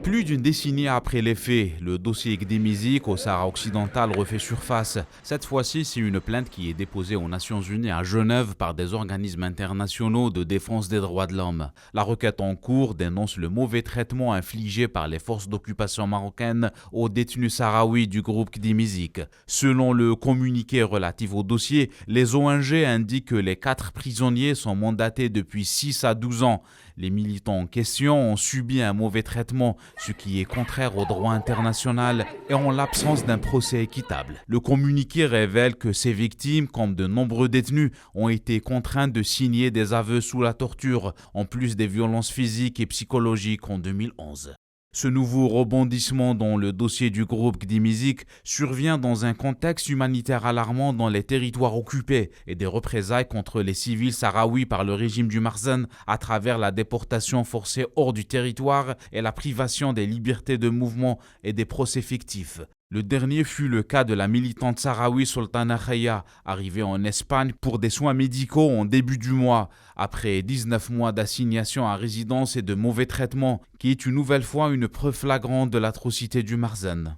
Plus d'une décennie après les faits, le dossier Gdemizig au Sahara occidental refait surface. Cette fois-ci, c'est une plainte qui est déposée aux Nations Unies à Genève par des organismes internationaux de défense des droits de l'homme. La requête en cours dénonce le mauvais traitement infligé par les forces d'occupation marocaines aux détenus sahraouis du groupe Gdemizig. Selon le communiqué relatif au dossier, les ONG indiquent que les 4 prisonniers sont mandatés depuis 6 à 12 ans. Les militants en question ont subi un mauvais traitement, ce qui est contraire au droit international et en l'absence d'un procès équitable. Le communiqué révèle que ces victimes, comme de nombreux détenus, ont été contraintes de signer des aveux sous la torture, en plus des violences physiques et psychologiques en 2011. Ce nouveau rebondissement dans le dossier du groupe Gdemizig survient dans un contexte humanitaire alarmant dans les territoires occupés et des représailles contre les civils sahraouis par le régime du Marzen à travers la déportation forcée hors du territoire et la privation des libertés de mouvement et des procès fictifs. Le dernier fut le cas de la militante sahraoui Sultana Khaya, arrivée en Espagne pour des soins médicaux en début du mois, après 19 mois d'assignation à résidence et de mauvais traitements, qui est une nouvelle fois une preuve flagrante de l'atrocité du Marzen.